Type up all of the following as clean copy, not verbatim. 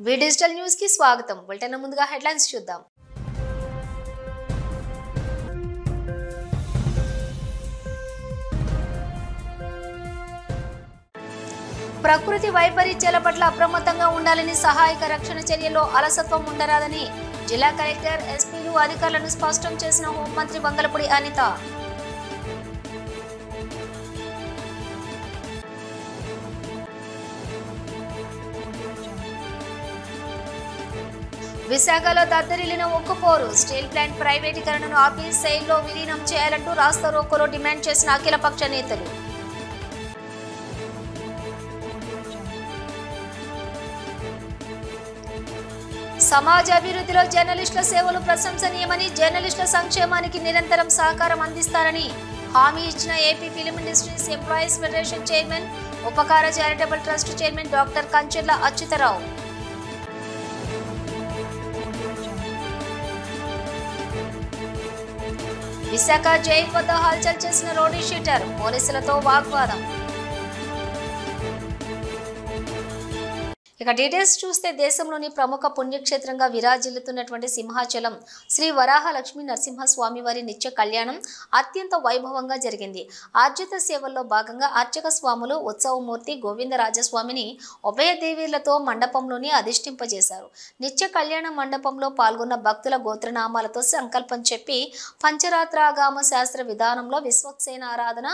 వి digital news కి స్వాగతం. Bulletin ముందుగా హెడ్లైన్స్ చూద్దాం. ప్రకృతి వైపరీత్యాల పట్ల అప్రమత్తంగా ఉండాలని, సహాయక రక్షణ చర్యల్లో అలసత్వం ఉండరాదని జిల్లా కలెక్టర్, ఎస్పీలు, అధికారులను స్పష్టం చేసిన హోంమంత్రి వంగలపూడి అనిత. విశాఖలో దద్దరిల్లిన ఉక్కుపోరు. స్టీల్ ప్లాంట్ ప్రైవేటీకరణను ఆపి సెయిల్లో విలీనం చేయాలంటూ రాస్తా రోకోలో డిమాండ్ చేసిన అఖిలపక్ష నేతలు. సమాజ అభివృద్ధిలో జర్నలిస్టుల సేవలు ప్రశంసనీయమని, జర్నలిస్టుల సంక్షేమానికి నిరంతరం సహకారం అందిస్తారని హామీ ఇచ్చిన AP film industries employees federation chairman, Upakar charitable trust chairman doctor Kancherla Achyutarao. Visakha jail వద్ద హల్చల్ చేసిన రౌడీ షీటర్, పోలీసులతో వాగ్వాదం. ఇక డీటెయిల్స్ చూస్తే, దేశంలోని ప్రముఖ పుణ్యక్షేత్రంగా విరాజిల్లుతున్నటువంటి సింహాచలం శ్రీ వరాహ లక్ష్మీ నరసింహస్వామి వారి నిత్య కళ్యాణం అత్యంత వైభవంగా జరిగింది. ఆర్జిత సేవల్లో భాగంగా అర్చక స్వాములు ఉత్సవమూర్తి గోవిందరాజస్వామిని ఉభయ దేవీలతో మండపంలోని అధిష్ఠింపజేశారు. నిత్య కళ్యాణ మండపంలో పాల్గొన్న భక్తుల గోత్రనామాలతో సంకల్పం చెప్పి పంచరాత్రాగామ శాస్త్ర విధానంలో విశ్వక్సేన ఆరాధన,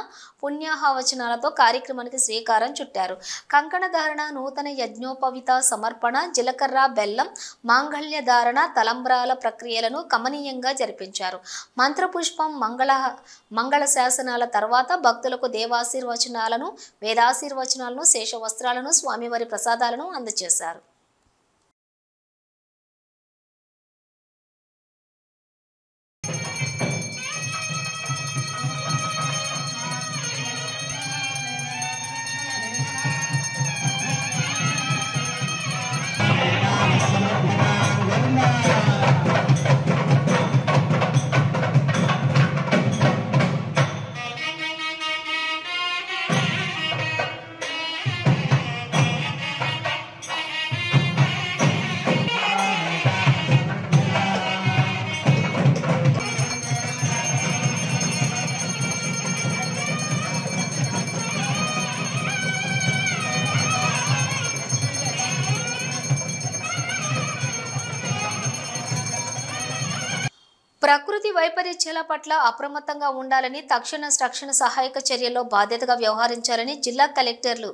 పుణ్యాహవచనాలతో కార్యక్రమానికి శ్రీకారం చుట్టారు. కంకణ ధారణ, నూతన యజ్ఞోపవిత సమర్పణ, జీలకర్ర, బెల్లం, మాంగళ్య ధారణ, తలంబ్రాల ప్రక్రియలను కమనీయంగా జరిపించారు. మంత్రపుష్పం, మంగళ శాసనాల తర్వాత భక్తులకు దేవాశీర్వచనాలను, వేదాశీర్వచనాలను, శేష వస్త్రాలను, స్వామివారి ప్రసాదాలను అందజేశారు. ప్రకృతి వైపరీత్యాల పట్ల అప్రమత్తంగా ఉండాలని, తక్షణ రక్షణ సహాయక చర్యల్లో బాధ్యతగా వ్యవహరించాలని జిల్లా కలెక్టర్లు,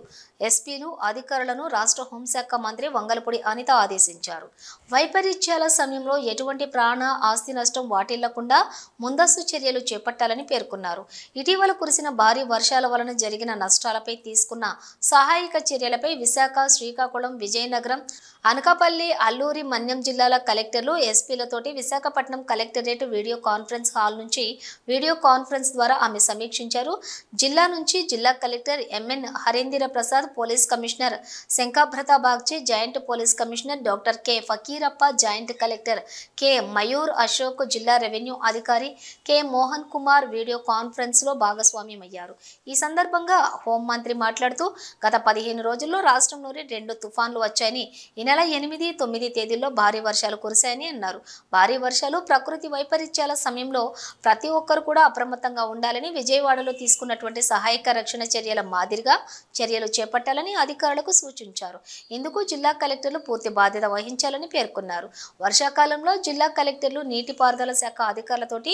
ఎస్పీలు, అధికారులను రాష్ట్ర హోంశాఖ మంత్రి వంగలపూడి అనిత ఆదేశించారు. వైపరీత్యాల సమయంలో ఎటువంటి ప్రాణ, ఆస్తి నష్టం వాటిల్లకుండా ముందస్తు చర్యలు చేపట్టాలని పేర్కొన్నారు. ఇటీవల కురిసిన భారీ వర్షాల వలన జరిగిన నష్టాలపై తీసుకున్న సహాయక చర్యలపై విశాఖ, శ్రీకాకుళం, విజయనగరం, అనకాపల్లి, అల్లూరి, మన్యం జిల్లాల కలెక్టర్లు, ఎస్పీలతోటి Visakhapatnam collectorate video conference hall నుంచి వీడియో కాన్ఫరెన్స్ ద్వారా ఆమె సమీక్షించారు. జిల్లా నుంచి జిల్లా collector MN Harendra Prasad, police commissioner Shankhabrata Bagchi, joint police commissioner doctor K Fakirappa, joint collector K Mayur Ashok, జిల్లా రెవెన్యూ అధికారి K Mohan Kumar video conference లో భాగస్వామ్యమయ్యారు. ఈ సందర్భంగా హోంమంత్రి మాట్లాడుతూ, గత 15 రోజుల్లో రాష్ట్రంలోని 2 తుఫాన్లు వచ్చాయని, ఈ నెల 8, 9 తేదీల్లో భారీ వర్షాలు కురిశాయని అన్నారు. భారీ వర్షాలు, ప్రకృతి వైపరీత్యాల సమయంలో ప్రతి ఒక్కరు కూడా అప్రమత్తంగా ఉండాలని, విజయవాడలో తీసుకున్నటువంటి సహాయక రక్షణ చర్యల మాదిరిగా చర్యలు చేపట్టాలని అధికారులకు సూచించారు. ఇందుకు జిల్లా కలెక్టర్లు పూర్తి బాధ్యత వహించాలని పేర్కొన్నారు. వర్షాకాలంలో జిల్లా కలెక్టర్లు నీటిపారుదల శాఖ అధికారులతోటి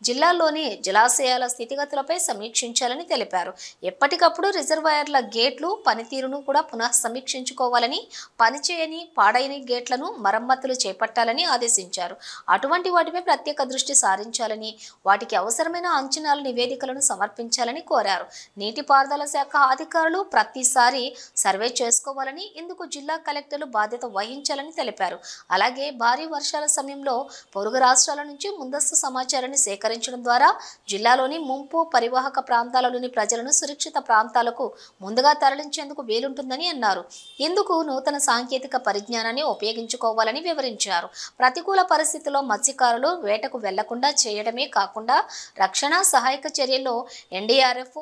జిల్లాలోని జలాశయాల స్థితిగతులపై సమీక్షించాలని తెలిపారు. ఎప్పటికప్పుడు రిజర్వాయర్ల గేట్లు పనితీరును కూడా పునః సమీక్షించుకోవాలని, పనిచేయని, పాడైన గేట్లను మరమ్మతులు చేపట్టాలని ఆదేశించారు. అటువంటి వాటిపై ప్రత్యేక దృష్టి సారించాలని, వాటికి అవసరమైన అంచనాల నివేదికలను సమర్పించాలని కోరారు. నీటిపారుదల శాఖ అధికారులు ప్రతిసారి సర్వే చేసుకోవాలని, ఇందుకు జిల్లా కలెక్టర్లు బాధ్యత వహించాలని తెలిపారు. అలాగే భారీ వర్షాల సమయంలో పొరుగు రాష్ట్రాల నుంచి ముందస్తు సమాచారాన్ని సేకరించడం ద్వారా జిల్లాలోని ముంపు పరివాహక ప్రాంతాలలోని ప్రజలను సురక్షిత ప్రాంతాలకు ముందుగా తరలించేందుకు వీలుంటుందని అన్నారు. ఇందుకు నూతన సాంకేతిక పరిజ్ఞానాన్ని ఉపయోగించుకోవాలని వివరించారు. ప్రతికూల పరిస్థితుల్లో మత్స్యకారులు వేటకు వెళ్లకుండా చేయడమే కాకుండా రక్షణ సహాయక చర్యల్లో ఎన్డీఆర్ఎఫ్,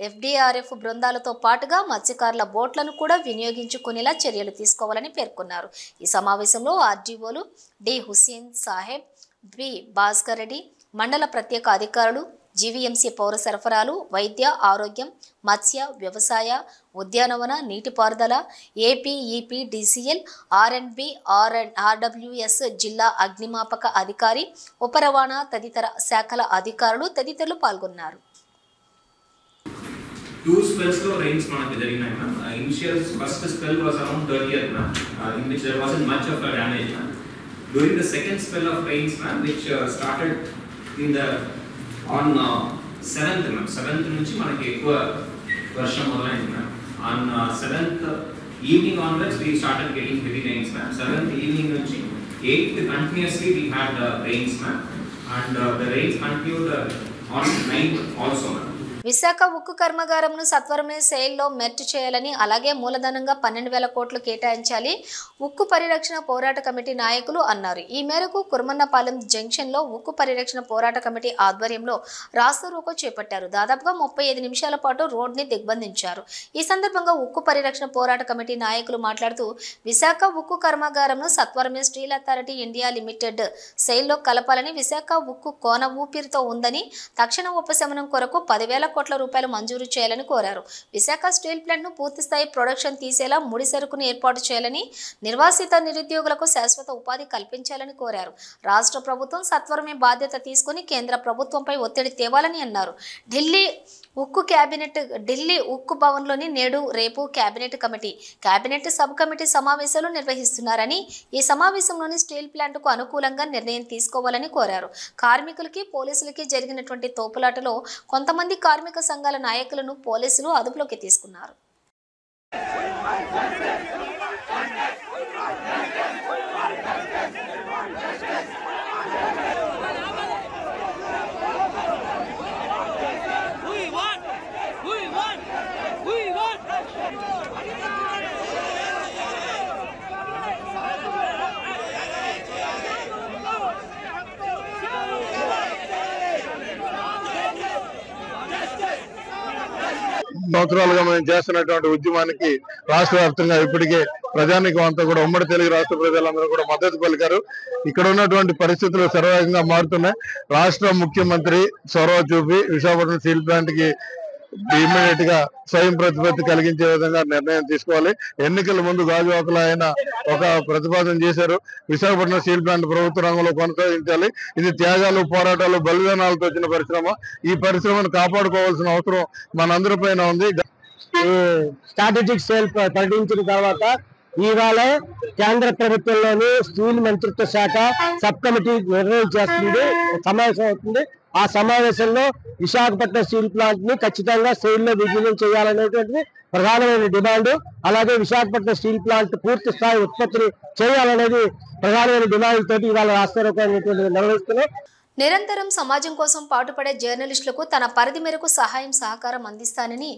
ఎఫ్డీఆర్ఎఫ్ బృందాలతో పాటుగా మత్స్యకారుల బోట్లను కూడా వినియోగించుకునేలా చర్యలు తీసుకోవాలని పేర్కొన్నారు. ఈ సమావేశంలో ఆర్డీఓలు డి హుస్సేన్ సాహెబ్, బి భాస్కర్ రెడ్డి, మండల ప్రత్యేక అధికారులు, జీవీఎంసీ పౌర సరఫరాలు, వైద్య ఆరోగ్యం, మత్స్య, వ్యవసాయ, ఉద్యానవన, నీటిపారుదల, ఏపీఈపీ, డీసీఎల్, ఆర్ఎండ్బి, ఆర్డబ్ల్యూఎస్, జిల్లా అగ్నిమాపక అధికారి, ఉప రవాణా తదితర శాఖల అధికారులు తదితరులు పాల్గొన్నారు. Two spells of rains manaki jariginayi ma'am. Initial first spell was around 30th ma'am, in which there wasn't much of a damage ma'am. During the second spell of rains ma'am, which started in the on 7th ma'am, 7th nunchi manaki ekkuva varsham modalaindi ma'am. On 7th evening onwards we started getting heavy rains ma'am. 7th evening nunchi 8th continuously we had rains ma'am, and the rains continued on 9th also ma'am. Visakha ఉక్కు కర్మాగారంను సత్వరమే సెయిల్లో merge చేయాలని, అలాగే మూలధనంగా 12,000 కోట్లు కేటాయించాలి ఉక్కు పరిరక్షణ పోరాట కమిటీ నాయకులు అన్నారు. ఈ మేరకు కుర్మన్నపాలెం జంక్షన్లో ఉక్కు పరిరక్షణ పోరాట కమిటీ ఆధ్వర్యంలో రాస్తారోకో చేపట్టారు. దాదాపుగా 35 నిమిషాల పాటు రోడ్ని దిగ్బంధించారు. ఈ సందర్భంగా ఉక్కు పరిరక్షణ పోరాట కమిటీ నాయకులు మాట్లాడుతూ విశాఖ ఉక్కు కర్మాగారంను సత్వరమే స్టీల్ అథారిటీ ఇండియా లిమిటెడ్ సెయిల్లో కలపాలని, విశాఖ ఉక్కు కోన ఊపిరితో ఉందని, తక్షణ ఉపశమనం కొరకు 10,000 కోట్ల రూపాయలు మంజూరు చేయాలని కోరారు. విశాఖ స్టీల్ ప్లాంట్ ను పూర్తిస్థాయి ప్రొడక్షన్ తీసేలా ముడి సరుకును ఏర్పాటు చేయాలని, నిర్వాసిత నిరుద్యోగులకు శాశ్వత ఉపాధి కల్పించాలని కోరారు. రాష్ట్ర ప్రభుత్వం సత్వరమే బాధ్యత తీసుకుని కేంద్ర ప్రభుత్వంపై ఒత్తిడి తేవాలని అన్నారు. ఢిల్లీ ఉక్కు భవన్లోని నేడు రేపు కేబినెట్ సబ్ కమిటీ సమావేశాలు నిర్వహిస్తున్నారని, ఈ సమావేశంలోని స్టీల్ ప్లాంట్కు అనుకూలంగా నిర్ణయం తీసుకోవాలని కోరారు. కార్మికులకి పోలీసులకి జరిగినటువంటి తోపులాటలో కొంతమంది కార్మిక సంఘాల నాయకులను పోలీసులు అదుపులోకి తీసుకున్నారు. సంవత్సరాలుగా మనం చేస్తున్నటువంటి ఉద్యమానికి రాష్ట్ర వ్యాప్తంగా ఇప్పటికే ప్రజానికం అంతా కూడా ఉమ్మడి తెలుగు రాష్ట్ర ప్రజలందరూ కూడా మద్దతు పలికారు. ఇక్కడ ఉన్నటువంటి పరిస్థితులు సర్వేగంగా మారుతున్నాయి. రాష్ట్ర ముఖ్యమంత్రి చొరవ చూపి విశాఖపట్నం స్టీల్ ప్లాంట్ కి ఇమ్మీడియట్ గా స్వయం ప్రతిపత్తి కలిగించే విధంగా నిర్ణయం తీసుకోవాలి. ఎన్నికల ముందు గాజువాకలో ఆయన ఒక ప్రతిపాదన చేశారు. విశాఖపట్నం స్టీల్ ప్లాంట్ ప్రభుత్వ రంగంలో కొనసాగించాలి. ఇది త్యాగాలు, పోరాటాలు, బలిదానాలతో వచ్చిన పరిశ్రమ. ఈ పరిశ్రమను కాపాడుకోవాల్సిన అవసరం మనందరిపైన ఉంది. స్ట్రాటజిక్ సేల్ ప్రకటించిన తర్వాత ఇవాళ కేంద్ర ప్రభుత్వంలోని స్టీల్ మంత్రిత్వ శాఖ సబ్ కమిటీ నిర్ణయం చేస్తుంది, సమావేశం అవుతుంది. ఆ సమావేశంలో విశాఖపట్నం స్టీల్ ప్లాంట్ ని ఖచ్చితంగా సెయిల్లో విలీనం చేయాలనేటువంటిది ప్రధానమైన డిమాండ్. అలాగే విశాఖపట్నం స్టీల్ ప్లాంట్ పూర్తి స్థాయి ఉత్పత్తిని చేయాలనేది ప్రధానమైన డిమాండ్ తోటి ఇవాళ రాస్తారోకో అనేటువంటిది నిర్వహిస్తున్నాం. నిరంతరం సమాజం కోసం పాటుపడే జర్నలిస్టులకు తన పరిధి మేరకు సహాయం సహకారం అందిస్తానని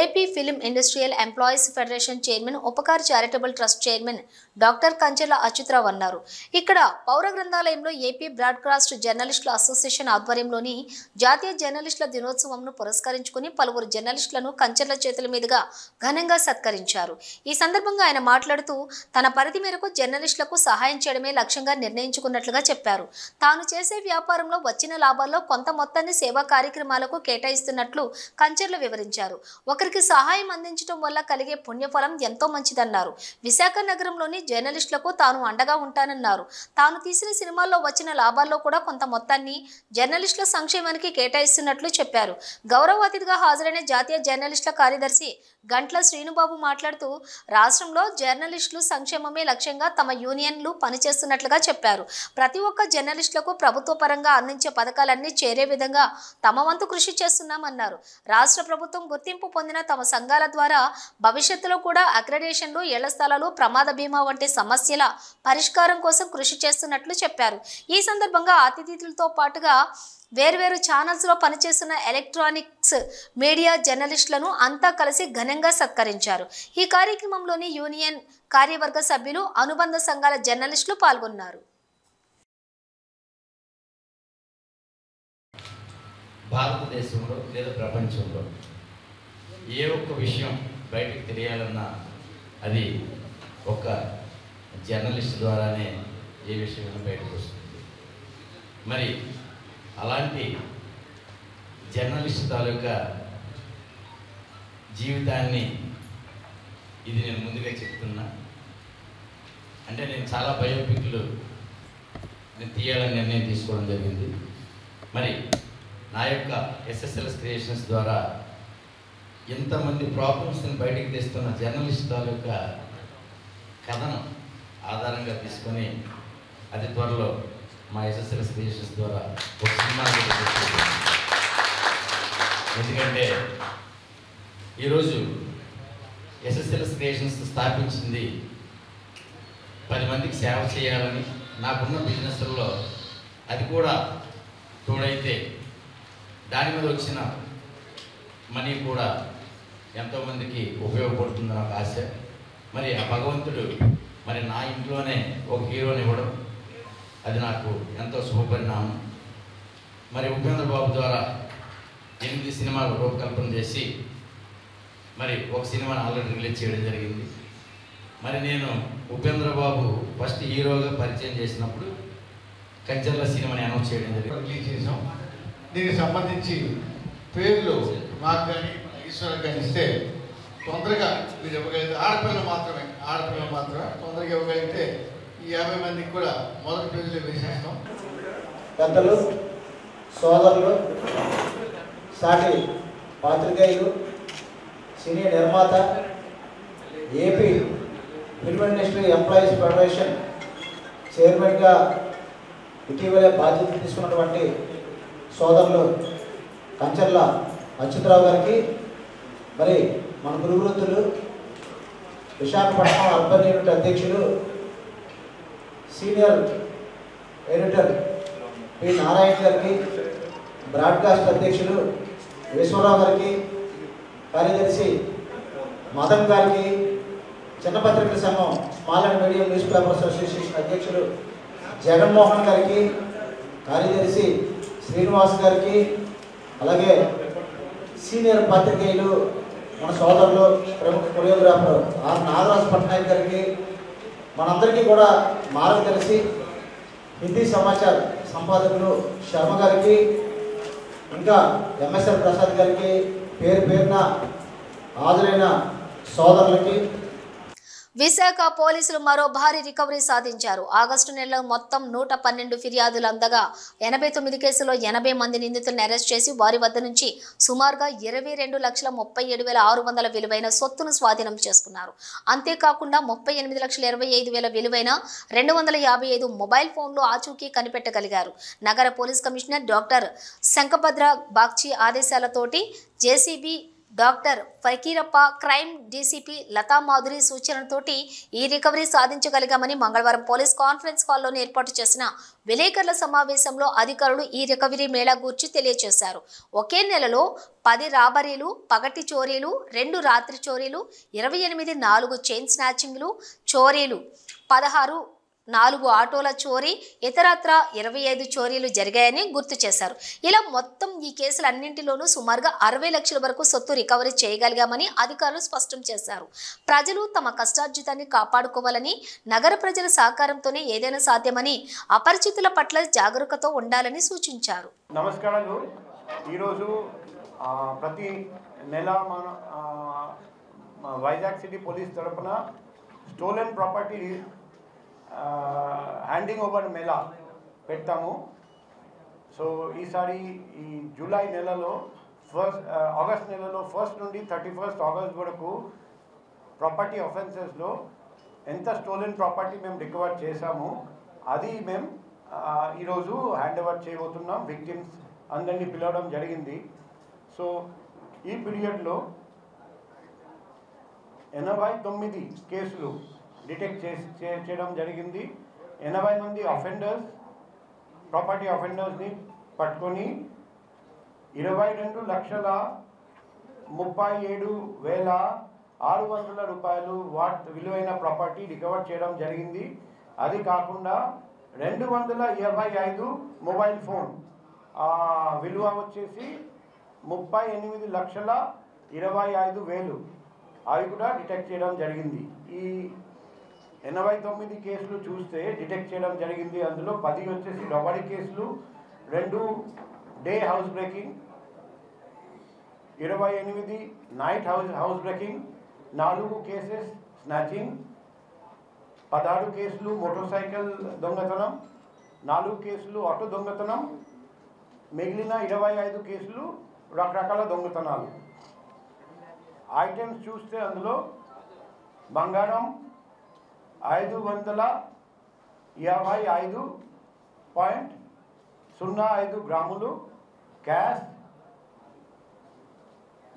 AP film industrial employees federation chairman, Upakar charitable trust chairman doctor Kanchela Achyutarao అన్నారు. ఇక్కడ పౌర గ్రంథాలయంలో ఏపీ బ్రాడ్కాస్ట్ జర్నలిస్టుల అసోసియేషన్ ఆధ్వర్యంలోని జాతీయ జర్నలిస్టుల దినోత్సవంను పురస్కరించుకుని పలువురు జర్నలిస్టులను కంచెల చేతుల మీదుగా ఘనంగా సత్కరించారు. ఈ సందర్భంగా ఆయన మాట్లాడుతూ తన పరిధి మేరకు జర్నలిస్టులకు సహాయం చేయడమే లక్ష్యంగా నిర్ణయించుకున్నట్లుగా చెప్పారు. తాను చేసే వ్యాపారం వచ్చిన లాభాల్లో కొంత మొత్తాన్ని సేవా కార్యక్రమాలకు కేటాయిస్తున్నట్లు కంచెర్లు వివరించారు. ఒకరికి సహాయం అందించడం వల్ల కలిగే పుణ్యఫలం ఎంతో మంచిదన్నారు. విశాఖ నగరంలోని జర్నలిస్టులకు తాను అండగా ఉంటానన్నారు. తాను తీసిన సినిమాల్లో వచ్చిన లాభాల్లో కూడా కొంత మొత్తాన్ని జర్నలిస్టుల సంక్షేమానికి కేటాయిస్తున్నట్లు చెప్పారు. గౌరవ అతిథిగా హాజరైన జాతీయ జర్నలిస్టుల కార్యదర్శి గంట్ల శ్రీనుబాబు మాట్లాడుతూ రాష్ట్రంలో జర్నలిస్టులు సంక్షేమమే లక్ష్యంగా తమ యూనియన్లు పనిచేస్తున్నట్లుగా చెప్పారు. ప్రతి ఒక్క జర్నలిస్టులకు ప్రభుత్వ పరంగా అందించే పథకాలన్నీ చేరే విధంగా తమ వంతు కృషి చేస్తున్నామన్నారు. రాష్ట్ర ప్రభుత్వం గుర్తింపు పొందిన తమ సంఘాల ద్వారా భవిష్యత్తులో కూడా అక్రెడిటేషన్లు, ఇళ్ల స్థలాలు, ప్రమాద బీమా వంటి సమస్యల పరిష్కారం కోసం కృషి చేస్తున్నట్లు చెప్పారు. ఈ సందర్భంగా అతిథులతో పాటుగా వేర్వేరు ఛానల్స్లో పనిచేస్తున్న ఎలక్ట్రానిక్స్ మీడియా జర్నలిస్టులను అంతా కలిసి ఘనంగా సత్కరించారు. ఈ కార్యక్రమంలోని యూనియన్ కార్యవర్గ సభ్యులు, అనుబంధ సంఘాల జర్నలిస్టులు పాల్గొన్నారు. భారతదేశంలో లేదా ప్రపంచంలో ఏ ఒక్క విషయం బయటకు తెలియాలన్నా అది ఒక జర్నలిస్ట్ ద్వారానే ఏ విషయం బయటకు వస్తుంది. మరి అలాంటి జర్నలిస్ట్ తాలూకా జీవితాన్ని ఇది నేను ముందుగా చెప్తున్నా. అంటే నేను చాలా బయోపిక్లు నేను తీయాలని నిర్ణయం తీసుకోవడం జరిగింది. మరి నా యొక్క ఎస్ఎస్ఎల్ఎస్ క్రియేషన్స్ ద్వారా ఎంతమంది ప్రాబ్లమ్స్ని బయటికి తెస్తున్న జర్నలిస్ట్ తాలూకా కథనం ఆధారంగా తీసుకొని అతి త్వరలో మా ఎస్ఎస్ఎల్ఎస్ క్రియేషన్స్ ద్వారా ఒక సినిమా. ఎందుకంటే ఈరోజు ఎస్ఎస్ఎల్ఎస్ క్రియేషన్స్ స్థాపించింది 10 మందికి సేవ చేయాలని. నాకున్న బిజినెస్లో అది కూడా తోడైతే దాని మీద వచ్చిన మనీ కూడా ఎంతోమందికి ఉపయోగపడుతుందని ఒక ఆశ. మరి ఆ భగవంతుడు మరి నా ఇంట్లోనే ఒక హీరోని ఇవ్వడం అది నాకు ఎంతో శుభపరిణామం. మరి ఉపేంద్ర బాబు ద్వారా 8 సినిమాలు రూపకల్పన చేసి మరి ఒక సినిమాని ఆల్రెడీ రిలీజ్ చేయడం జరిగింది. మరి నేను ఉపేంద్ర బాబు ఫస్ట్ హీరోగా పరిచయం చేసినప్పుడు కంచర్ల సినిమాని అనౌన్స్ చేయడం జరిగింది, రిలీజ్ చేసాం. దీనికి సంబంధించి పేర్లు మాకు కానీ ఈశ్వరకు కానీ ఇస్తే తొందరగా మీరు ఇవ్వగలిగితే ఆడపిల్లలు మాత్రమే తొందరగా ఇవ్వగలిగితే ఈ 50 మందికి కూడా మొదటి పేజీలో వేసేస్తాం. పెద్దలు, సోదరులు, సాటి పాత్రికేయులు, సినీ నిర్మాత, AP film industry employees federation చైర్మన్గా ఇటీవలే బాధ్యత తీసుకున్నటువంటి సోదరులు కంచర్ల అచ్యుతరావు గారికి, మరి మన గురువృత్తులు విశాఖపట్నం అర్బన్ యూనిట్ అధ్యక్షులు సీనియర్ ఎడిటర్ పి నారాయణ గారికి, బ్రాడ్కాస్ట్ అధ్యక్షులు విశ్వరావు గారికి, కార్యదర్శి మదన్ గారికి, చిన్న పత్రికల సంఘం small and medium news papers association అధ్యక్షులు జగన్మోహన్ గారికి, కార్యదర్శి శ్రీనివాస్ గారికి, అలాగే సీనియర్ పాత్రికేయులు మన సోదరులు ప్రముఖ కొరియోగ్రాఫర్ ఆర్ నాగరాజు పట్నాయక్ గారికి, మనందరికీ కూడా మార్గదర్శి హిందీ సమాచార సంపాదకులు శర్మ గారికి, ఇంకా ఎంఎస్ఆర్ ప్రసాద్ గారికి, పేరున హాజరైన సోదరులకి. విశాఖ పోలీసులు మరో భారీ రికవరీ సాధించారు. ఆగస్టు నెలలో మొత్తం 112 ఫిర్యాదులు అందగా 89 కేసుల్లో 80 మంది నిందితులను అరెస్ట్ చేసి వారి వద్ద నుంచి సుమారుగా 22,37,600 విలువైన సొత్తును స్వాధీనం చేసుకున్నారు. అంతేకాకుండా 38,25,000 విలువైన 255 మొబైల్ ఫోన్లు ఆచూకీ కనిపెట్టగలిగారు. నగర police commissioner doctor Shankhabhadra Bagchi ఆదేశాలతోటి JCB doctor Fakirappa, crime DCP Lata Madhuri సూచనలతోటి ఈ రికవరీ సాధించగలిగామని మంగళవారం పోలీస్ కాన్ఫరెన్స్ హాల్లోనే ఏర్పాటు చేసిన విలేకరుల సమావేశంలో అధికారులు ఈ రికవరీ మేళా గూర్చి తెలియజేశారు. ఒకే నెలలో 10 రాబరీలు, పగటి చోరీలు, 2 రాత్రి చోరీలు, 28 4 చైన్ స్నాచింగ్లు, చోరీలు 16, 4 ఆటోల చోరీ, ఇతరత్ర 25 చోరీలు జరిగాయని గుర్తు చేశారు. ఇలా మొత్తం ఈ కేసులన్నింటిలోనూ సుమారుగా 60 లక్షల వరకు సొత్తు రికవరీ చేయగలిగామని అధికారులు స్పష్టం చేశారు. ప్రజలు తమ కష్టార్జితాన్ని కాపాడుకోవాలని, నగర ప్రజల సహకారంతోనే ఏదైనా సాధ్యమని, అపరిచితుల పట్ల జాగరూకతతో ఉండాలని సూచించారు. నమస్కారాలు. ఈరోజు ప్రతి నెల మన వైజాగ్ సిటీ పోలీస్ తరఫున stolen property handing over Mela పెడతాము. సో ఈసారి ఈ జూలై నెలలో ఆగస్ట్ నెలలో 1 నుండి 31 ఆగస్ట్ వరకు ప్రాపర్టీ ఆఫెన్సెస్లో ఎంత స్టోలెన్ ప్రాపర్టీ మేము రికవర్ చేశాము అది మేము ఈరోజు హ్యాండ్ ఓవర్ చేయబోతున్నాం. విక్టిమ్స్ అందరినీ పిలవడం జరిగింది. సో ఈ పీరియడ్లో 89 కేసులు డిటెక్ట్ చేయడం జరిగింది. 80 మంది ప్రాపర్టీ అఫెండర్స్ని పట్టుకొని 22,37,600 రూపాయలు విలువైన ప్రాపర్టీ రికవర్ చేయడం జరిగింది. అది కాకుండా 225 మొబైల్ ఫోన్ విలువ వచ్చేసి 38,50,000 25,000 అవి కూడా డిటెక్ట్ చేయడం జరిగింది. ఈ 89 కేసులు చూస్తే డిటెక్ట్ చేయడం జరిగింది. అందులో 10 వచ్చేసి రాబరీ కేసులు, 2 day house breaking, 28 night house breaking, 4 cases snatching, 16 కేసులు మోటార్ సైకిల్ దొంగతనం, 4 కేసులు ఆటో దొంగతనం, మిగిలిన 25 కేసులు రకరకాల దొంగతనాలు. ఐటమ్స్ చూస్తే అందులో బంగారం 555.05 గ్రాములు, క్యాష్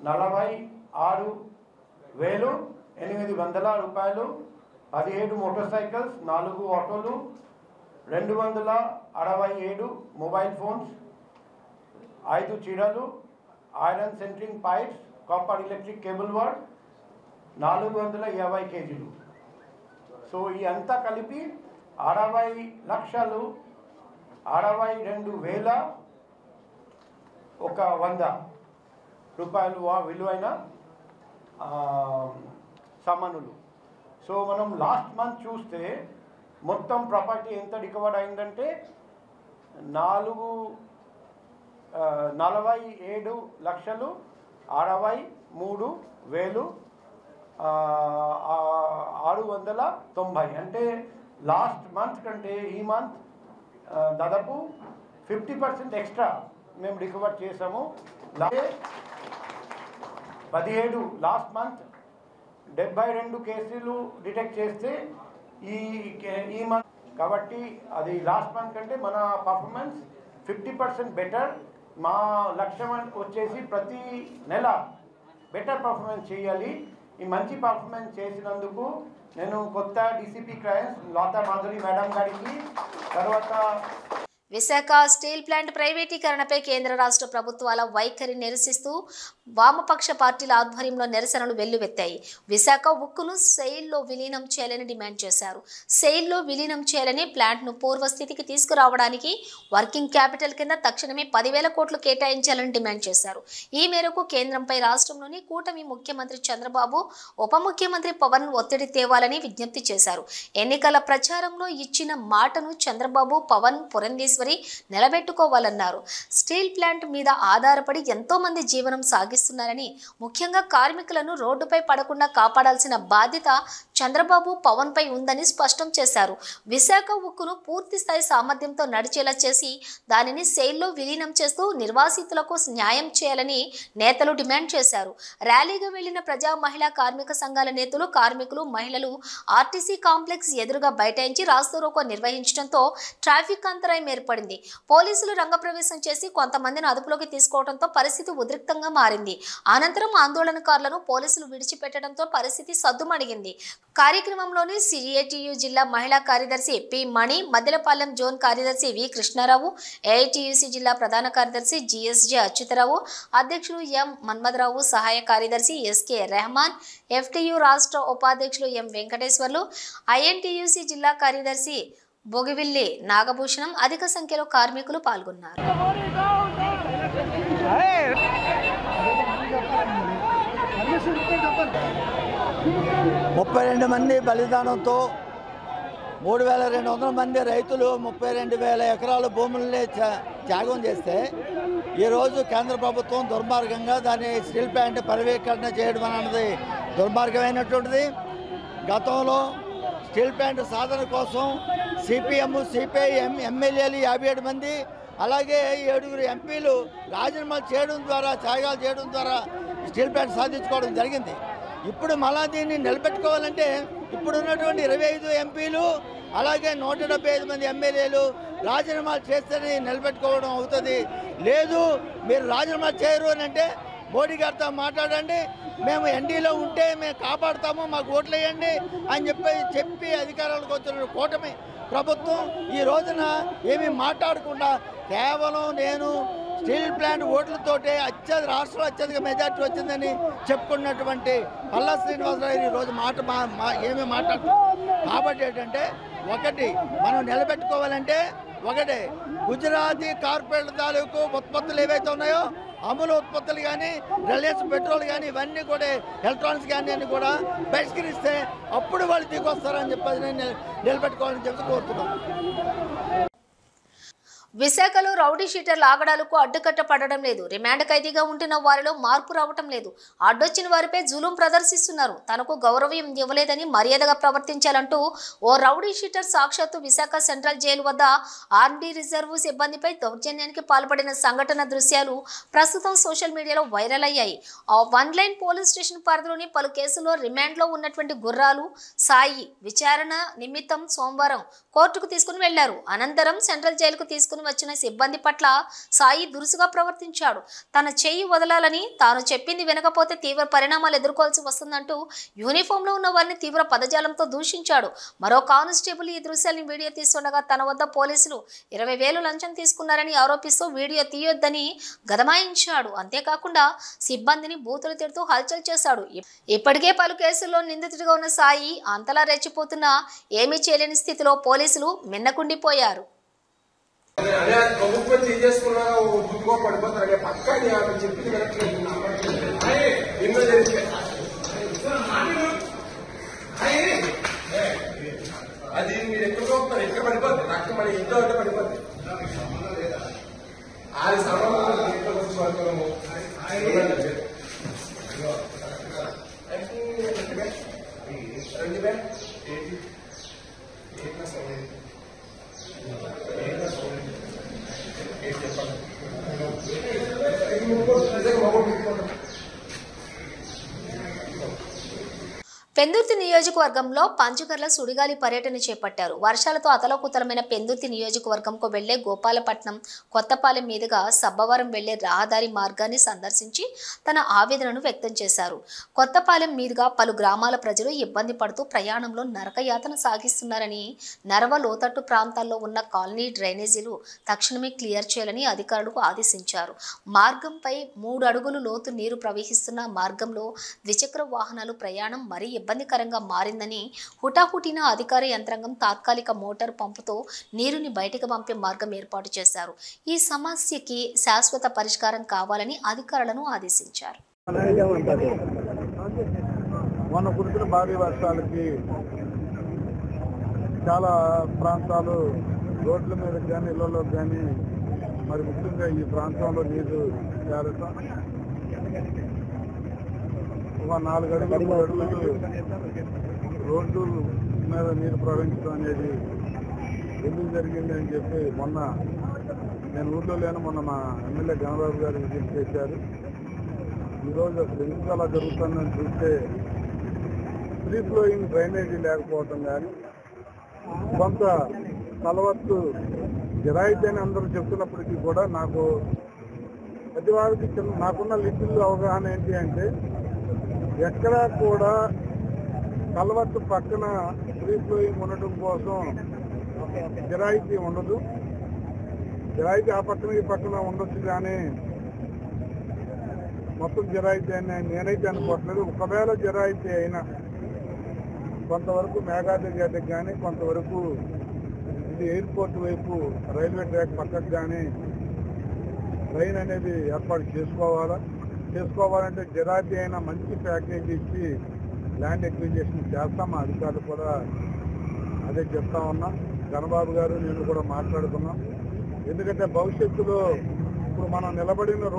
46,800 రూపాయలు, 17 మోటార్ సైకిల్స్, 4 ఆటోలు, 267 మొబైల్ ఫోన్స్, 5 చీరలు, iron centring pipes, copper electric cable word, 450 కేజీలు. సో ఈ అంతా కలిపి 60,62,100 రూపాయలు విలువైన సామానులు. సో మనం లాస్ట్ మంత్ చూస్తే మొత్తం ప్రాపర్టీ ఎంత రికవర్ అయిందంటే 47,63,690. అంటే లాస్ట్ మంత్ కంటే ఈ మంత్ దాదాపు 50% ఎక్స్ట్రా మేము రికవర్ చేసాము. 17 లాస్ట్ మంత్ 72 కేసులు డిటెక్ట్ చేస్తే ఈ మంత్, కాబట్టి అది లాస్ట్ మంత్ కంటే మన పర్ఫార్మెన్స్ 50% బెటర్. మా లక్ష్యం వచ్చేసి ప్రతి నెల బెటర్ పర్ఫార్మెన్స్ చేయాలి. ఈ మంచి పర్ఫార్మెన్స్ చేసినందుకు నేను కొత్త DCP crimes Latha Madhuri madam గారికి, తర్వాత విశాఖ స్టీల్ ప్లాంట్ ప్రైవేటీకరణపై కేంద్ర రాష్ట్ర ప్రభుత్వాల వైఖరి నిరసిస్తూ వామపక్ష పార్టీల ఆధ్వర్యంలో నిరసనలు వెల్లువెత్తాయి. విశాఖ ఉక్కును సెయిల్లో విలీనం చేయాలని డిమాండ్ చేశారు. సెయిల్లో విలీనం చేయాలని, ప్లాంట్ను పూర్వస్థితికి తీసుకురావడానికి వర్కింగ్ క్యాపిటల్ కింద తక్షణమే 10,000 కోట్లు కేటాయించాలని డిమాండ్ చేశారు. ఈ మేరకు కేంద్రంపై రాష్ట్రంలోని కూటమి ముఖ్యమంత్రి చంద్రబాబు, ఉప ముఖ్యమంత్రి పవన్ ఒత్తిడి తేవాలని విజ్ఞప్తి చేశారు. ఎన్నికల ప్రచారంలో ఇచ్చిన మాటను చంద్రబాబు, పవన్, పురంధేశ్వరి నిలబెట్టుకోవాలన్నారు. స్టీల్ ప్లాంట్ మీద ఆధారపడి ఎంతో మంది జీవనం సాగిస్తున్నారని, ముఖ్యంగా కార్మికులను రోడ్డుపై పడకుండా కాపాడాల్సిన బాధ్యత చంద్రబాబు, పవన్ పై ఉందని స్పష్టం చేశారు. విశాఖ ఉక్కును పూర్తి స్థాయి సామర్థ్యంతో నడిచేలా చేసి దానిని సెయిల్లో విలీనం చేస్తూ నిర్వాసితులకు న్యాయం చేయాలని నేతలు డిమాండ్ చేశారు. ర్యాలీగా వెళ్లిన ప్రజా మహిళా కార్మిక సంఘాల నేతలు, కార్మికులు, మహిళలు ఆర్టీసీ కాంప్లెక్స్ ఎదురుగా బైఠాయించి రాస్తారోకో నిర్వహించడంతో ట్రాఫిక్ అంతరాయం ఏర్పడింది. పోలీసులు రంగప్రవేశం చేసి కొంతమందిని అదుపులోకి తీసుకోవడంతో పరిస్థితి ఉద్రిక్తంగా మారింది. అనంతరం ఆందోళనకారులను పోలీసులు విడిచిపెట్టడంతో పరిస్థితి సద్దుమణిగింది. కార్యక్రమంలోని సిఐటియు జిల్లా మహిళా కార్యదర్శి పి మణి, మద్దెలపాలెం జోన్ కార్యదర్శి వి కృష్ణారావు, ఏఐటియుసి జిల్లా ప్రధాన కార్యదర్శి జిఎస్జే అచ్యుతరావు, అధ్యక్షులు ఎం మన్మథరావు, సహాయ కార్యదర్శి ఎస్కే రెహమాన్, ఎఫ్టియు రాష్ట్ర ఉపాధ్యక్షులు ఎం వెంకటేశ్వర్లు, ఐఎన్టియుసి జిల్లా కార్యదర్శి బొగివిల్లి నాగభూషణం, అధిక సంఖ్యలో కార్మికులు పాల్గొన్నారు. 32 మంది బలిదానంతో 3,200 మంది రైతులు 32,000 ఎకరాల భూముల్ని త్యాగం చేస్తే ఈరోజు కేంద్ర ప్రభుత్వం దుర్మార్గంగా దాన్ని స్టీల్ ప్లాంట్ పర్యవేక్షణ చేయడం అన్నది దుర్మార్గమైనటువంటిది. గతంలో స్టీల్ ప్లాంట్ సాధన కోసం సిపిఎం, సిపిఐఎం ఎమ్మెల్యేలు 57 మంది, అలాగే 7 ఎంపీలు రాజీనామాలు చేయడం ద్వారా, త్యాగాలు చేయడం ద్వారా స్టీల్ ప్లాంట్ సాధించుకోవడం జరిగింది. ఇప్పుడు మళ్ళా దీన్ని నిలబెట్టుకోవాలంటే ఇప్పుడున్నటువంటి 25 ఎంపీలు అలాగే 175 మంది ఎమ్మెల్యేలు రాజీనామాలు చేస్తేనే నిలబెట్టుకోవడం అవుతుంది. లేదు మీరు రాజీనామాలు చేయరు అని అంటే మోడీ గారితో మాట్లాడండి, మేము ఎన్డీలో ఉంటే మేము కాపాడుతాము, మాకు ఓట్లు వేయండి అని చెప్పి అధికారాలకు వచ్చిన కూటమి ప్రభుత్వం ఈ రోజున ఏమీ మాట్లాడకుండా కేవలం నేను స్టీల్ ప్లాంట్ ఓట్లతోటే రాష్ట్రంలో అత్యధిక మెజార్టీ వచ్చిందని చెప్పుకున్నటువంటి పల్లా శ్రీనివాసరావు ఈరోజు ఏమీ మాట్లాడుతున్నారు. కాబట్టి ఏంటంటే ఒకటి మనం నిలబెట్టుకోవాలంటే ఒకటే గుజరాతీ కార్పొరేట్ తాలూకు ఉత్పత్తులు ఏవైతే ఉన్నాయో అమూల్ ఉత్పత్తులు కానీ రిలయన్స్ పెట్రోల్ కానీ ఇవన్నీ కూడా ఎలక్ట్రానిక్స్ కానీ అన్ని కూడా బహిష్కరిస్తే అప్పుడు వాళ్ళు దిగొస్తారని చెప్పి నేను నిలబెట్టుకోవాలని చెప్పి కోరుతున్నాను. విశాఖలో రౌడీ షీటర్ల ఆగడాలకు అడ్డుకట్ట పడడం లేదు. రిమాండ్ ఖైదీగా ఉంటున్న వారిలో మార్పు రావటం లేదు. అడ్డొచ్చిన వారిపై జులుం ప్రదర్శిస్తున్నారు. తనకు గౌరవం ఇవ్వలేదని మర్యాదగా ప్రవర్తించాలంటూ ఓ రౌడీ షీటర్ సాక్షాత్తు విశాఖ సెంట్రల్ జైలు వద్ద ఆర్మీ రిజర్వ్ సిబ్బందిపై దౌర్జన్యానికి పాల్పడిన సంఘటన దృశ్యాలు ప్రస్తుతం సోషల్ మీడియాలో వైరల్ అయ్యాయి. వన్ లైన్ పోలీస్ స్టేషన్ పరిధిలోని పలు కేసుల్లో రిమాండ్లో ఉన్నటువంటి గుర్రాలు సాయి విచారణ నిమిత్తం సోమవారం కోర్టుకు తీసుకుని వెళ్లారు. అనంతరం సెంట్రల్ జైలుకు తీసుకుని వచ్చిన సిబ్బంది పట్ల సాయి దురుసుగా ప్రవర్తించాడు. తన చేయి వదలాలని, తాను చెప్పింది వినకపోతే తీవ్ర పరిణామాలు ఎదుర్కోవాల్సి వస్తుందంటూ యూనిఫామ్లో ఉన్న వారిని తీవ్ర పదజాలంతో దూషించాడు. మరో కానిస్టేబుల్ ఈ దృశ్యాన్ని వీడియో తీస్తుండగా తన వద్ద పోలీసులు 20,000 లంచం తీసుకున్నారని ఆరోపిస్తూ వీడియో తీయొద్దని గదమాయించాడు. అంతేకాకుండా సిబ్బందిని బూతులు తిడుతూ హల్చల్ చేశాడు. ఇప్పటికే పలు కేసుల్లో నిందితుడిగా ఉన్న సాయి అంతలా రెచ్చిపోతున్నా ఏమీ చేయలేని స్థితిలో పోలీసులు మిన్నకుండిపోయారు. ప్రభుత్వం చేసుకున్నారా గుర్తుగా పడిపోతారు పక్కా చెప్పింది కరెక్ట్లేదు ఎన్నో తెలిస్తే అది మీరు ఎక్కడ చూస్తారు ఎక్కడ పడిపోద్ది రక్తం మన ఇంట్లో అంటే పడిపోద్ది అది సంబంధం ఎక్కడ వచ్చి పడుతున్నాము పెందుర్తి నియోజకవర్గంలో పంచకర్ల సుడిగాలి పర్యటన చేపట్టారు. వర్షాలతో అతలకుతలమైన పెందుర్తి నియోజకవర్గంకు వెళ్లే గోపాలపట్నం కొత్తపాలెం మీదుగా సబ్బవరం వెళ్లే రహదారి మార్గాన్ని సందర్శించి తన ఆవేదనను వ్యక్తం చేశారు. కొత్తపాలెం మీదుగా పలు గ్రామాల ప్రజలు ఇబ్బంది పడుతూ ప్రయాణంలో నరకయాతన సాగిస్తున్నారని, నరవ లోతట్టు ప్రాంతాల్లో ఉన్న కాలనీ డ్రైనేజీలు తక్షణమే క్లియర్ చేయాలని అధికారులకు ఆదేశించారు. మార్గంపై 3 అడుగులు లోతు నీరు ప్రవహిస్తున్న మార్గంలో ద్విచక్ర వాహనాలు ప్రయాణం మరీ ఇబ్బందికరంగా మారిందని, హుటాహుటిన అధికార యంత్రాంగం తాత్కాలిక మోటార్ పంపుతో నీరుని బయటకు పంపే మార్గం ఏర్పాటు చేశారు. ఈ సమస్యకి శాశ్వత పరిష్కారం కావాలని అధికారులను ఆదేశించారు. మొన్న కురిసిన భారీ వర్షాలకి చాలా ప్రాంతాలు రోడ్ల మీద కానీ ఇళ్లలో కానీ మరి ముఖ్యంగా ఈ ప్రాంతంలో నీరు చేరటం, ఒక 4 అడుగులు 3 అడుగులు రోడ్డు మీద నీరు ప్రవహించడం అనేది ఎందుకు జరిగింది అని చెప్పి మొన్న నేను ఊళ్ళో లేను, మొన్న మా ఎమ్మెల్యే గణబాబు గారు విజిట్ చేశారు. ఈరోజు అసలు ఎందుకు అలా జరుగుతుందని చూస్తే ఫ్రీ ఫ్లోయింగ్ డ్రైనేజీ లేకపోవటం కానీ, కొంత తలవత్తు గిరాయితీ అని అందరూ చెప్తున్నప్పటికీ కూడా నాకు ప్రతి వారికి నాకున్న లిటిల్ అవగాహన ఏంటి అంటే ఎక్కడా కూడా కలవత్తు పక్కన ఫ్రీ ఫ్లోయింగ్ ఉండటం కోసం గిరాయితీ ఉండదు. గిరాయితీ ఆ పక్కన ఈ పక్కన ఉండొచ్చు కానీ మొత్తం గిరాయితీ అని నేనైతే అనుకోవట్లేదు. ఒకవేళ గిరాయితీ అయినా కొంతవరకు మేఘాద్రి గేటకి కానీ, కొంతవరకు ఇది ఎయిర్పోర్ట్ వైపు రైల్వే ట్రాక్ పక్కకు కానీ ట్రైన్ అనేది ఏర్పాటు చేసుకోవాలంటే గిరాయితీ అయినా మంచి ప్యాకేజ్ ఇచ్చి ల్యాండ్ ఎక్విజిషన్ చేస్తాం. మా అధికారులు కూడా అదే చెప్తా ఉన్నాం. గణబాబు గారు నేను కూడా మాట్లాడుకున్నాం. ఎందుకంటే భవిష్యత్తులో ఇప్పుడు మనం నిలబడిన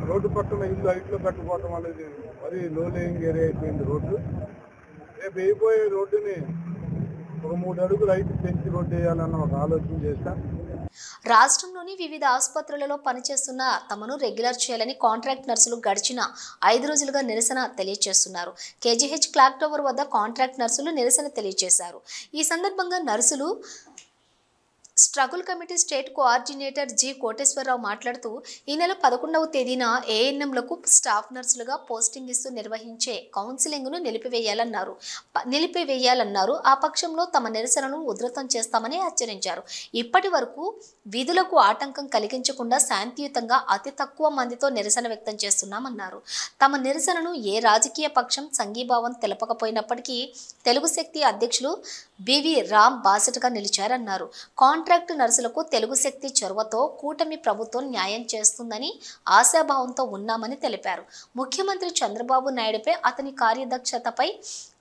రోడ్డు పక్కన ఇల్లు హైట్లో కట్టుకోవటం అనేది మరీ లో లేయింగ్ ఏరియా అయిపోయింది రోడ్డు. రేపు వేయిపోయే రోడ్డుని ఒక 3 అడుగులు హైట్ పెంచి రోడ్డు వేయాలన్న ఒక ఆలోచన చేశాం. రాష్ట్రంలోని వివిధ ఆసుపత్రులలో పనిచేస్తున్న తమను రెగ్యులర్ చేయాలని కాంట్రాక్ట్ నర్సులు గడిచిన 5 రోజులుగా నిరసన తెలియజేస్తున్నారు. కేజీహెచ్ క్లాక్ టవర్ వద్ద కాంట్రాక్ట్ నర్సులు నిరసన తెలియజేశారు. ఈ సందర్భంగా నర్సులు struggle committee state coordinator G Koteswararao మాట్లాడుతూ ఈ నెల 11వ తేదీన ఏఎన్ఎంలకు స్టాఫ్ నర్సులుగా పోస్టింగ్ ఇస్తూ నిర్వహించే కౌన్సిలింగ్ను నిలిపివేయాలన్నారు. ఆ పక్షంలో తమ నిరసనను ఉధృతం చేస్తామని హెచ్చరించారు. ఇప్పటి వరకు విధులకు ఆటంకం కలిగించకుండా శాంతియుతంగా అతి తక్కువ మందితో నిరసన వ్యక్తం చేస్తున్నామన్నారు. తమ నిరసనను ఏ రాజకీయ పక్షం సంఘీభావం తెలపకపోయినప్పటికీ తెలుగు శక్తి అధ్యక్షులు బివి రామ్ బాసటగా నిలిచారన్నారు. కాంట్రాక్ట్ కాంట్రాక్టు నర్సులకు తెలుగు శక్తి చొరవతో కూటమి ప్రభుత్వం న్యాయం చేస్తుందని ఆశాభావంతో ఉన్నామని తెలిపారు. ముఖ్యమంత్రి చంద్రబాబు నాయుడుపై అతని కార్యదక్షతపై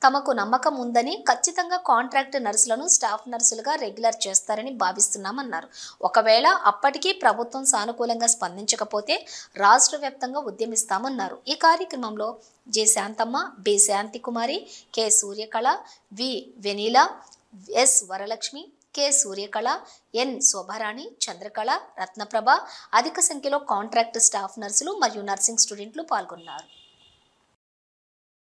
తమకు నమ్మకం ఉందని, ఖచ్చితంగా కాంట్రాక్టు నర్సులను స్టాఫ్ నర్సులుగా రెగ్యులర్ చేస్తారని భావిస్తున్నామన్నారు. ఒకవేళ అప్పటికీ ప్రభుత్వం సానుకూలంగా స్పందించకపోతే రాష్ట్ర వ్యాప్తంగా ఉద్యమిస్తామన్నారు. ఈ కార్యక్రమంలో J Shantamma, B Shantikumari, K Suryakala, V Venila, S Varalakshmi, K Suryakala, N Shobharani, Chandrakala, Ratnaprabha, అధిక సంఖ్యలో కాంట్రాక్ట్ స్టాఫ్ నర్సులు మరియు నర్సింగ్ స్టూడెంట్లు పాల్గొన్నారు.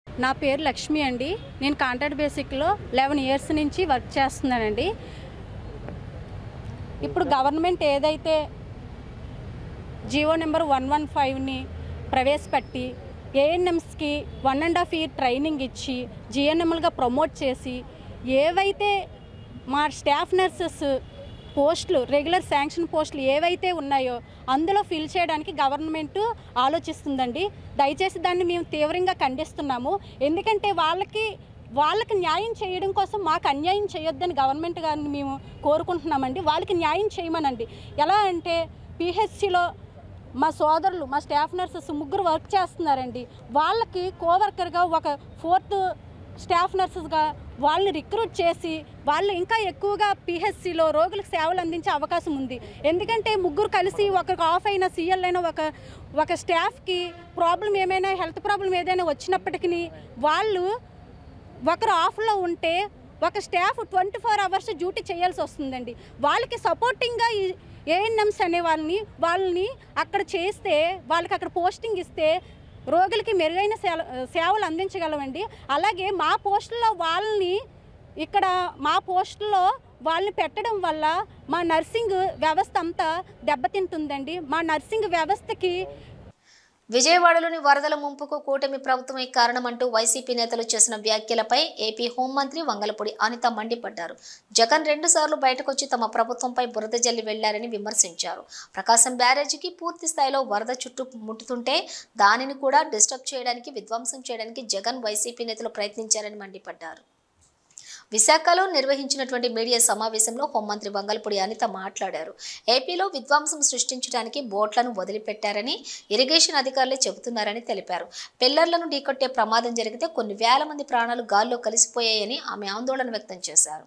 నా పేరు లక్ష్మి అండి. నేను కాంట్రాక్ట్ బేసిక్లో 11 ఇయర్స్ నుంచి వర్క్ చేస్తున్నానండి. ఇప్పుడు గవర్నమెంట్ ఏదైతే జియో నెంబర్ 115ని ప్రవేశపెట్టి ఏఎన్ఎంస్కి 1.5 ఇయర్ ట్రైనింగ్ ఇచ్చి జిఎన్ఎంలుగా ప్రమోట్ చేసి ఏవైతే మా స్టాఫ్ నర్సెస్ పోస్టులు రెగ్యులర్ శాంక్షన్ పోస్టులు ఏవైతే ఉన్నాయో అందులో ఫిల్ చేయడానికి గవర్నమెంట్ ఆలోచిస్తుందండి. దయచేసి దాన్ని మేము తీవ్రంగా ఖండిస్తున్నాము. ఎందుకంటే వాళ్ళకి న్యాయం చేయడం కోసం మాకు అన్యాయం చేయొద్దని గవర్నమెంట్ గారిని మేము కోరుకుంటున్నామండి. వాళ్ళకి న్యాయం చేయమనండి. ఎలా అంటే పిహెచ్సిలో మా సోదరులు, మా స్టాఫ్ నర్సెస్ 3 వర్క్ చేస్తున్నారండి. వాళ్ళకి కోవర్కర్గా ఒక 4th స్టాఫ్ నర్సెస్గా వాళ్ళని రిక్రూట్ చేసి వాళ్ళు ఇంకా ఎక్కువగా పిహెచ్సిలో రోగులకు సేవలు అందించే అవకాశం ఉంది. ఎందుకంటే 3 కలిసి ఒకరికి ఆఫ్ అయిన సీఎల్ అయినా ఒక స్టాఫ్కి ప్రాబ్లం ఏమైనా హెల్త్ ప్రాబ్లం ఏదైనా వచ్చినప్పటికీ వాళ్ళు ఒకరు ఆఫ్లో ఉంటే ఒక స్టాఫ్ 24 అవర్స్ డ్యూటీ చేయాల్సి వస్తుందండి. వాళ్ళకి సపోర్టింగ్గా ఏఎన్ఎంస్ అనే వాళ్ళని అక్కడ చేస్తే వాళ్ళకి అక్కడ పోస్టింగ్ ఇస్తే రోగులకి మెరుగైన సేవలు అందించగలమండి. అలాగే మా పోస్టుల్లో వాళ్ళని పెట్టడం వల్ల మా నర్సింగ్ వ్యవస్థ అంతా దెబ్బతింటుందండి. మా నర్సింగ్ వ్యవస్థకి విజయవాడలోని వరదల ముంపుకు కూటమి ప్రభుత్వమే కారణమంటూ వైసీపీ నేతలు చేసిన వ్యాఖ్యలపై ఏపీ హోంమంత్రి వంగలపూడి అనిత మండిపడ్డారు. జగన్ 2 సార్లు బయటకొచ్చి తమ ప్రభుత్వంపై బురద జల్లి వెళ్లారని విమర్శించారు. ప్రకాశం బ్యారేజీకి పూర్తి స్థాయిలో వరద చుట్టూ ముట్టుతుంటే దానిని కూడా డిస్టర్బ్ చేయడానికి, విధ్వంసం చేయడానికి జగన్ వైసీపీ నేతలు ప్రయత్నించారని మండిపడ్డారు. విశాఖలో నిర్వహించినటువంటి మీడియా సమావేశంలో హోంమంత్రి వంగలపూడి అనిత మాట్లాడారు. ఏపీలో విధ్వంసం సృష్టించడానికి బోట్లను వదిలిపెట్టారని ఇరిగేషన్ అధికారులే చెబుతున్నారని తెలిపారు. పిల్లర్లను ఢీకొట్టే ప్రమాదం జరిగితే కొన్ని వేల మంది ప్రాణాలు గాల్లో కలిసిపోయాయని ఆమె ఆందోళన వ్యక్తం చేశారు.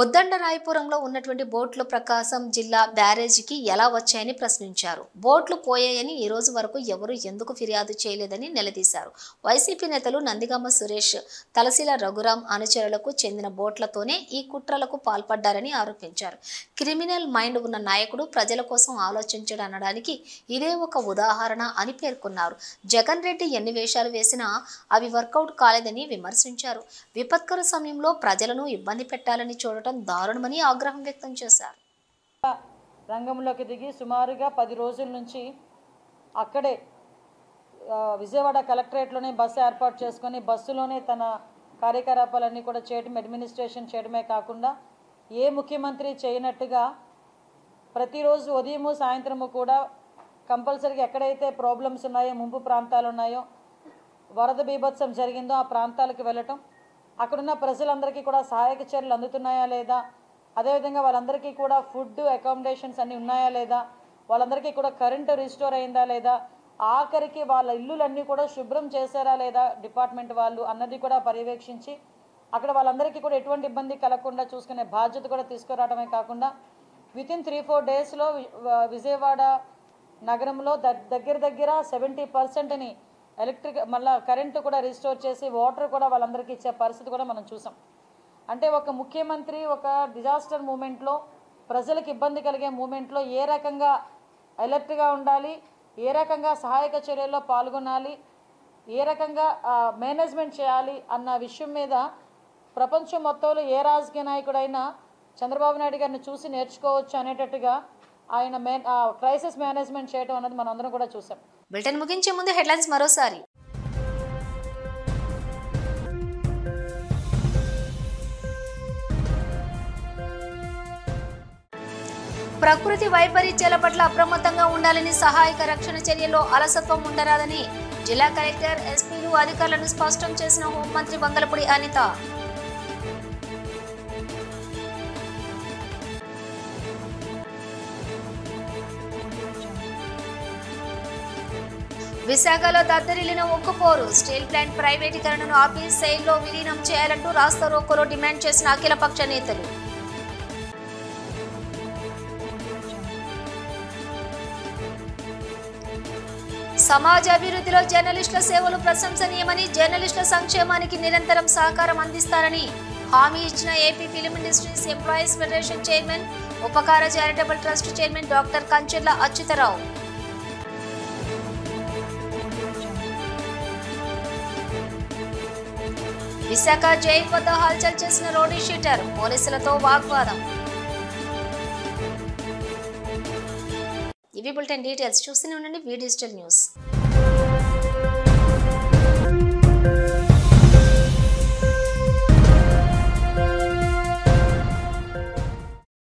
ఉద్దండరాయపురంలో ఉన్నటువంటి బోట్లు ప్రకాశం జిల్లా బ్యారేజీకి ఎలా వచ్చాయని ప్రశ్నించారు. బోట్లు పోయాయని ఈ రోజు వరకు ఎవరు ఎందుకు ఫిర్యాదు చేయలేదని నిలదీశారు. వైసీపీ నేతలు నందిగామ సురేష్, తలశీల రఘురాం అనుచరులకు చెందిన బోట్లతోనే ఈ కుట్రలకు పాల్పడ్డారని ఆరోపించారు. క్రిమినల్ మైండ్ ఉన్న నాయకుడు ప్రజల కోసం ఆలోచించడనడానికి ఇదే ఒక ఉదాహరణ అని పేర్కొన్నారు. జగన్ రెడ్డి ఎన్ని వేషాలు వేసినా అవి వర్కౌట్ కాలేదని విమర్శించారు. విపత్కర సమయంలో ప్రజలను ఇబ్బంది పెట్టాలని చూడటం దారుణమని ఆగ్రహం వ్యక్తం చేశారు. రంగంలోకి దిగి సుమారుగా 10 రోజుల నుంచి అక్కడే విజయవాడ కలెక్టరేట్లోనే బస్సు ఏర్పాటు చేసుకొని బస్సులోనే తన కార్యకలాపాలన్నీ కూడా చేయడం, అడ్మినిస్ట్రేషన్ చేయడమే కాకుండా ఏ ముఖ్యమంత్రి చేయనట్టుగా ప్రతిరోజు ఉదయము సాయంత్రము కూడా కంపల్సరీగా ఎక్కడైతే ప్రాబ్లమ్స్ ఉన్నాయో, ముంపు ప్రాంతాలు ఉన్నాయో, వరద బీభత్సం జరిగిందో ఆ ప్రాంతాలకు వెళ్ళటం, అక్కడున్న ప్రజలందరికీ కూడా సహాయక చర్యలు అందుతున్నాయా లేదా, అదేవిధంగా వాళ్ళందరికీ కూడా ఫుడ్, అకామిడేషన్స్ అన్నీ ఉన్నాయా లేదా, వాళ్ళందరికీ కూడా కరెంటు రిస్టోర్ అయిందా లేదా, ఆఖరికి వాళ్ళ ఇల్లులన్నీ కూడా శుభ్రం చేశారా లేదా డిపార్ట్మెంట్ వాళ్ళు అన్నది కూడా పర్యవేక్షించి అక్కడ వాళ్ళందరికీ కూడా ఎటువంటి ఇబ్బంది కలగకుండా చూసుకునే బాధ్యత కూడా తీసుకురావడమే కాకుండా వితిన్ 3-4 డేస్లో విజయవాడ నగరంలో దగ్గర 70%ని మళ్ళీ కరెంటు కూడా రిస్టోర్ చేసి వాటర్ కూడా వాళ్ళందరికీ ఇచ్చే పరిస్థితి కూడా మనం చూసాం. అంటే ఒక ముఖ్యమంత్రి ఒక డిజాస్టర్ మూమెంట్లో, ప్రజలకు ఇబ్బంది కలిగే మూమెంట్లో ఏ రకంగా అలర్ట్గా ఉండాలి, ఏ రకంగా సహాయక చర్యల్లో పాల్గొనాలి, ఏ రకంగా మేనేజ్మెంట్ చేయాలి అన్న విషయం మీద ప్రపంచం మొత్తంలో ఏ రాజకీయ నాయకుడైనా చంద్రబాబు నాయుడు గారిని చూసి నేర్చుకోవచ్చు అనేటట్టుగా ఆయన క్రైసిస్ మేనేజ్మెంట్ చేయడం అన్నది మనం అందరం కూడా చూసాం. బులెటిన్ ముగించే ముందు హెడ్లైన్స్ మరోసారి. ప్రకృతి వైపరీత్యాల పట్ల అప్రమత్తంగా ఉండాలని, సహాయక రక్షణ చర్యల్లో అలసత్వం ఉండరాదని జిల్లా కలెక్టర్, ఎస్పీలు, అధికారులను స్పష్టం చేసిన హోంమంత్రి వంగలపూడి అనిత. విశాఖలో దద్దరిల్లిన ఉక్కుపోరు. స్టీల్ ప్లాంట్ ప్రైవేటీకరణను ఆపి సెయిల్లో విలీనం చేయాలంటూ రాస్తా రోకోలో డిమాండ్ చేసిన అఖిలపక్ష నేతలు. సమాజ అభివృద్ధిలో జర్నలిస్టుల సేవలు ప్రశంసనీయమని, జర్నలిస్టుల సంక్షేమానికి నిరంతరం సహకారం అందిస్తారని హామీ ఇచ్చిన AP film industries employees federation chairman, Upakar charitable trust chairman doctor Kancherla Achyutarao. Visakha jail వద్ద హల్చల్ చేసిన రౌడీ షీటర్, పోలీసులతో వాగ్వాదం. ఇవి బులెటిన్ డీటెయిల్స్. చూస్తూనే ఉండండి వి డిజిటల్ న్యూస్.